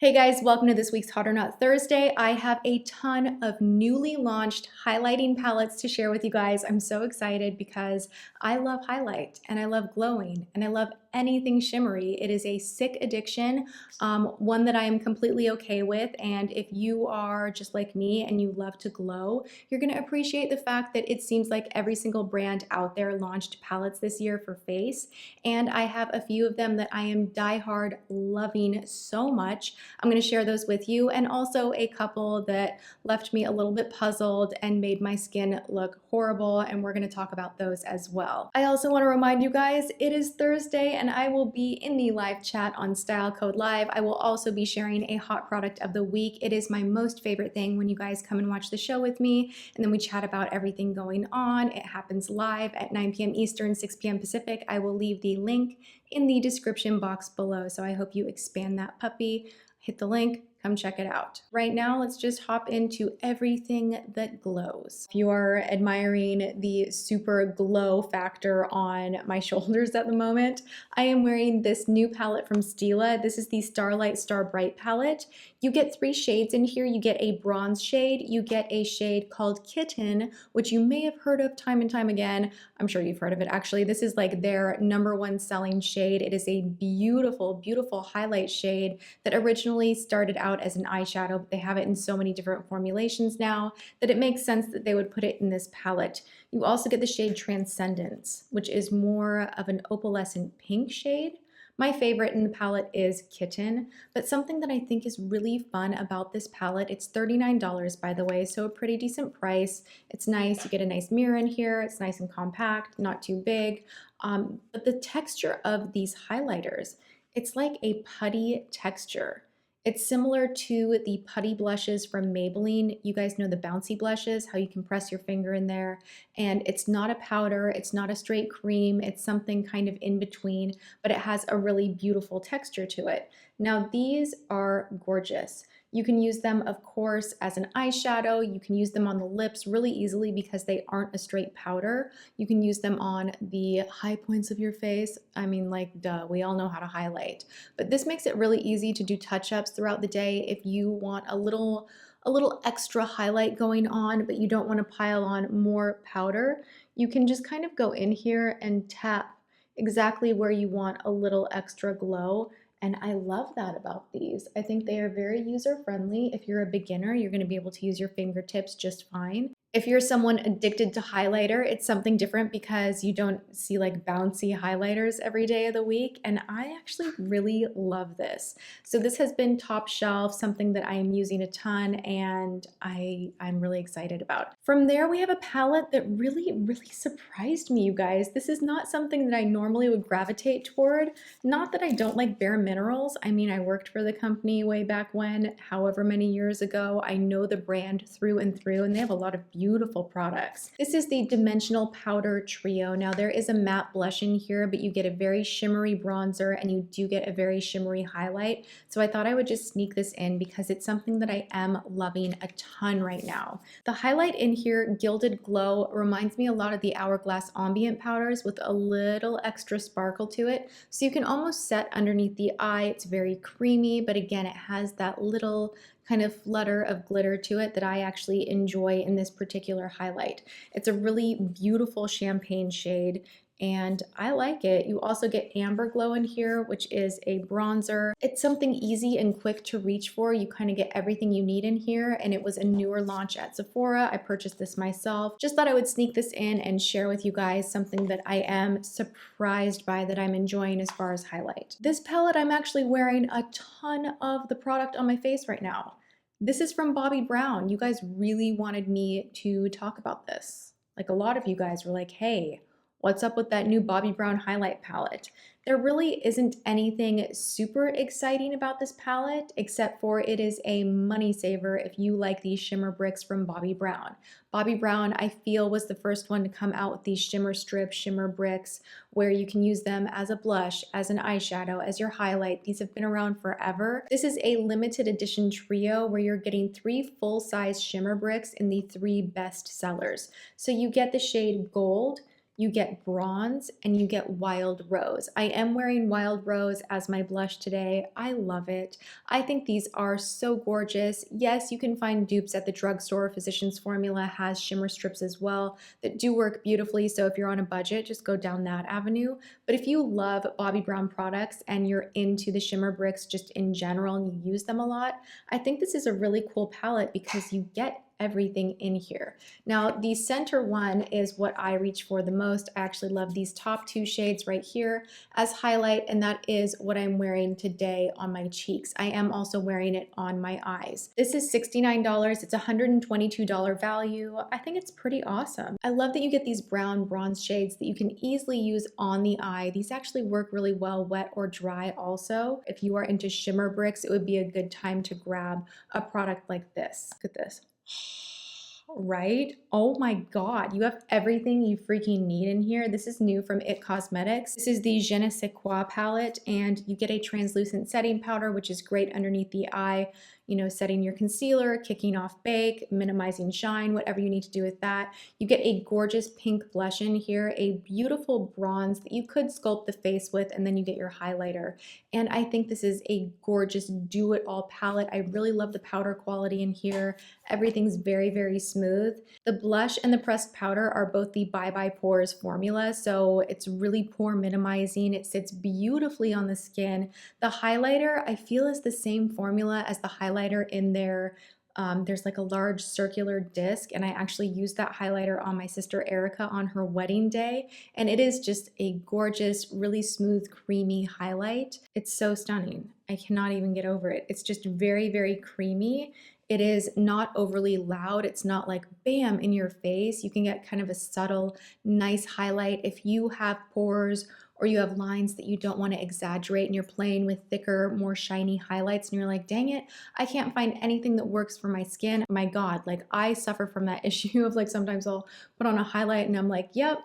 Hey guys, welcome to this week's Hot or Not Thursday. I have a ton of newly launched highlighting palettes to share with you guys. I'm so excited because I love highlight and I love glowing and I love anything shimmery. It is a sick addiction, one that I am completely okay with. And if you are just like me and you love to glow, you're gonna appreciate the fact that it seems like every single brand out there launched palettes this year for face. And I have a few of them that I am diehard loving so much. I'm going to share those with you, and also a couple that left me a little bit puzzled and made my skin look horrible, and we're going to talk about those as well. I also want to remind you guys it is Thursday and I will be in the live chat on Style Code Live. I will also be sharing a hot product of the week. It is my most favorite thing when you guys come and watch the show with me and then we chat about everything going on. It happens live at 9 p.m. Eastern, 6 p.m. Pacific. I will leave the link in the description box below, so I hope you expand that puppy. Hit the link, come check it out. Right now, let's just hop into everything that glows. If you are admiring the super glow factor on my shoulders at the moment, I am wearing this new palette from Stila. This is the Starlight Star Bright palette. You get 3 shades in here. You get a bronze shade, you get a shade called Kitten, which you may have heard of time and time again. I'm sure you've heard of it actually. This is like their #1 selling shade. It is a beautiful, beautiful highlight shade that originally started out as an eyeshadow, but they have it in so many different formulations now that it makes sense that they would put it in this palette. You also get the shade Transcendence, which is more of an opalescent pink shade. My favorite in the palette is Kitten, but something that I think is really fun about this palette, it's $39 by the way, so a pretty decent price. It's nice, you get a nice mirror in here, it's nice and compact, not too big, but the texture of these highlighters, it's like a putty texture. It's similar to the putty blushes from Maybelline. You guys know the bouncy blushes, how you can press your finger in there. And it's not a powder, it's not a straight cream, it's something kind of in between, but it has a really beautiful texture to it. Now these are gorgeous. You can use them, of course, as an eyeshadow. You can use them on the lips really easily because they aren't a straight powder. You can use them on the high points of your face. I mean, like, duh, we all know how to highlight. But this makes it really easy to do touch-ups throughout the day if you want a little extra highlight going on, but you don't want to pile on more powder. You can just kind of go in here and tap exactly where you want a little extra glow. And I love that about these. I think they are very user-friendly. If you're a beginner, you're gonna be able to use your fingertips just fine. If you're someone addicted to highlighter, it's something different because you don't see like bouncy highlighters every day of the week, and I actually really love this. So this has been top shelf, something that I am using a ton and I'm really excited about. From there, we have a palette that really surprised me, you guys. This is not something that I normally would gravitate toward. Not that I don't like Bare Minerals. I mean, I worked for the company way back when, however many years ago. I know the brand through and through, and they have a lot of beautiful products. This is the Dimensional Powder Trio. Now there is a matte blush in here, but you get a very shimmery bronzer and you do get a very shimmery highlight. So I thought I would just sneak this in because it's something that I am loving a ton right now. The highlight in here, Gilded Glow, reminds me a lot of the Hourglass Ambient powders with a little extra sparkle to it. So you can almost set underneath the eye. It's very creamy, but again, it has that little kind of flutter of glitter to it that I actually enjoy in this particular highlight. It's a really beautiful champagne shade and I like it. You also get Amber Glow in here, which is a bronzer. It's something easy and quick to reach for. You kind of get everything you need in here, and it was a newer launch at Sephora. I purchased this myself. Just thought I would sneak this in and share with you guys something that I am surprised by that I'm enjoying as far as highlight. This palette, I'm actually wearing a ton of the product on my face right now. This is from Bobbi Brown. You guys really wanted me to talk about this. Like a lot of you guys were like, hey, what's up with that new Bobbi Brown highlight palette? There really isn't anything super exciting about this palette, except for it is a money saver if you like these shimmer bricks from Bobbi Brown. Bobbi Brown, I feel, was the first one to come out with these shimmer strips, shimmer bricks, where you can use them as a blush, as an eyeshadow, as your highlight. These have been around forever. This is a limited edition trio where you're getting 3 full-size shimmer bricks in the 3 best sellers. So you get the shade Gold, you get bronze, and you get wild rose. I am wearing wild rose as my blush today. I love it. I think these are so gorgeous. Yes, you can find dupes at the drugstore. Physicians Formula has shimmer strips as well that do work beautifully. So if you're on a budget, just go down that avenue. But if you love Bobbi Brown products and you're into the shimmer bricks just in general and you use them a lot, I think this is a really cool palette because you get everything in here. Now, the center one is what I reach for the most. I actually love these top two shades right here as highlight, and that is what I'm wearing today on my cheeks. I am also wearing it on my eyes. This is $69. It's a $122 value. I think it's pretty awesome. I love that you get these brown bronze shades that you can easily use on the eye. These actually work really well wet or dry also. If you are into shimmer bricks, it would be a good time to grab a product like this. Look at this. Right? Oh my God, you have everything you freaking need in here. This is new from It Cosmetics. This is the Je ne sais quoi palette, and you get a translucent setting powder, which is great underneath the eye, you know, setting your concealer, kicking off bake, minimizing shine, whatever you need to do with that. You get a gorgeous pink blush in here, a beautiful bronze that you could sculpt the face with, and then you get your highlighter. And I think this is a gorgeous do-it-all palette. I really love the powder quality in here. Everything's very, very smooth. The blush and the pressed powder are both the Bye Bye Pores formula, so it's really pore minimizing. It sits beautifully on the skin. The highlighter, I feel, is the same formula as the highlighter in there. There's like a large circular disc, and I actually used that highlighter on my sister Erica on her wedding day, and it is just a gorgeous, really smooth, creamy highlight. It's so stunning. I cannot even get over it. It's just very, very creamy. It is not overly loud. It's not like bam in your face. You can get kind of a subtle, nice highlight. If you have pores or you have lines that you don't want to exaggerate and you're playing with thicker, more shiny highlights and you're like, dang it, I can't find anything that works for my skin. My God, like I suffer from that issue of like sometimes I'll put on a highlight and I'm like, yep,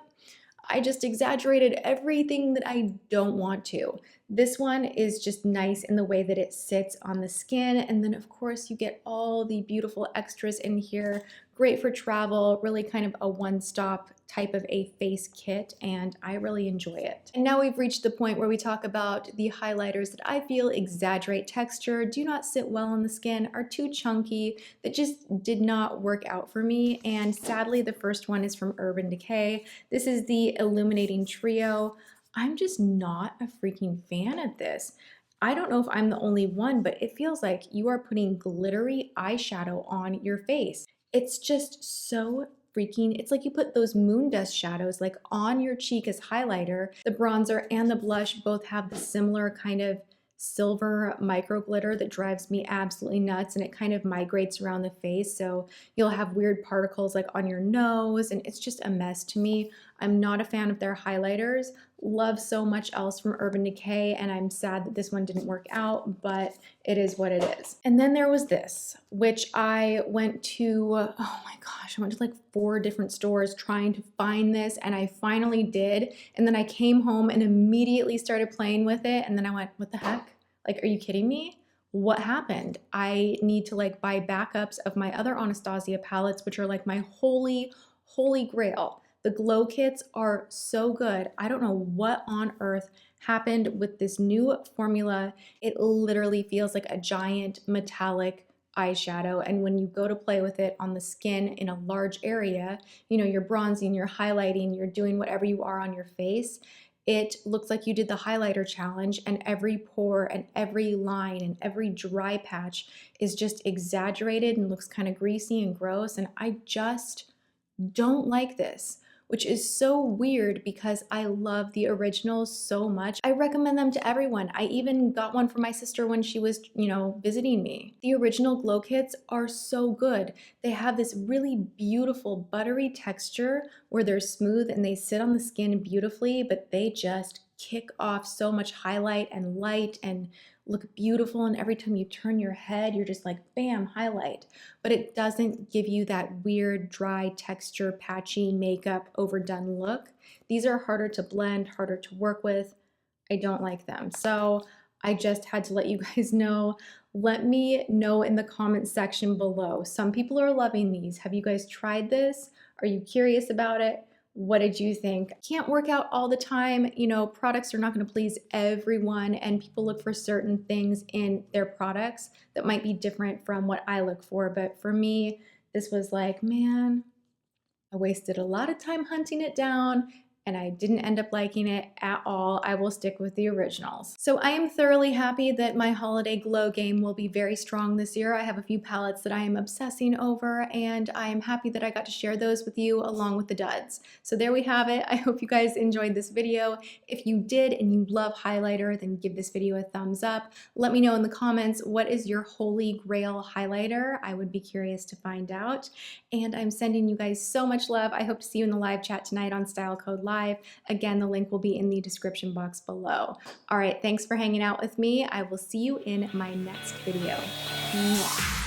I just exaggerated everything that I don't want to. This one is just nice in the way that it sits on the skin. And then of course you get all the beautiful extras in here. Great for travel, really kind of a one-stop type of a face kit, and I really enjoy it. And now we've reached the point where we talk about the highlighters that I feel exaggerate texture, do not sit well on the skin, are too chunky, that just did not work out for me. And sadly, the first one is from Urban Decay. This is the Illuminating Trio. I'm just not a freaking fan of this. I don't know if I'm the only one, but it feels like you are putting glittery eyeshadow on your face. It's just so freaking, it's like you put those moon dust shadows like on your cheek as highlighter. The bronzer and the blush both have the similar kind of silver micro glitter that drives me absolutely nuts, and it kind of migrates around the face, so you'll have weird particles like on your nose, and it's just a mess to me. I'm not a fan of their highlighters. Love so much else from Urban Decay, and I'm sad that this one didn't work out, but it is what it is. And then there was this, which I went to, oh my gosh, I went to like 4 different stores trying to find this, and I finally did. And then I came home and immediately started playing with it, and then I went, what the heck? Like, are you kidding me? What happened? I need to like buy backups of my other Anastasia palettes, which are like my holy grail. The glow kits are so good. I don't know what on earth happened with this new formula. It literally feels like a giant metallic eyeshadow, and when you go to play with it on the skin in a large area, you know, you're bronzing, you're highlighting, you're doing whatever you are on your face, it looks like you did the highlighter challenge, and every pore and every line and every dry patch is just exaggerated and looks kind of greasy and gross, and I just don't like this, which is so weird because I love the originals so much. I recommend them to everyone. I even got one for my sister when she was, you know, visiting me. The original glow kits are so good. They have this really beautiful buttery texture where they're smooth and they sit on the skin beautifully, but they just kick off so much highlight and light and look beautiful, and every time you turn your head you're just like bam, highlight, but it doesn't give you that weird dry texture, patchy makeup overdone look. These are harder to blend, harder to work with. I don't like them, so I just had to let you guys know. Let me know in the comment section below. Some people are loving these. Have you guys tried this? Are you curious about it? What did you think? Can't work out all the time. You know, products are not going to please everyone, and people look for certain things in their products that might be different from what I look for. But for me, this was like, man, I wasted a lot of time hunting it down and I didn't end up liking it at all. I will stick with the originals. So I am thoroughly happy that my holiday glow game will be very strong this year. I have a few palettes that I am obsessing over, and I am happy that I got to share those with you along with the duds. So there we have it. I hope you guys enjoyed this video. If you did and you love highlighter, then give this video a thumbs up. Let me know in the comments, what is your holy grail highlighter? I would be curious to find out. And I'm sending you guys so much love. I hope to see you in the live chat tonight on Style Code Live. Again, the link will be in the description box below. All right, thanks for hanging out with me. I will see you in my next video. Mwah.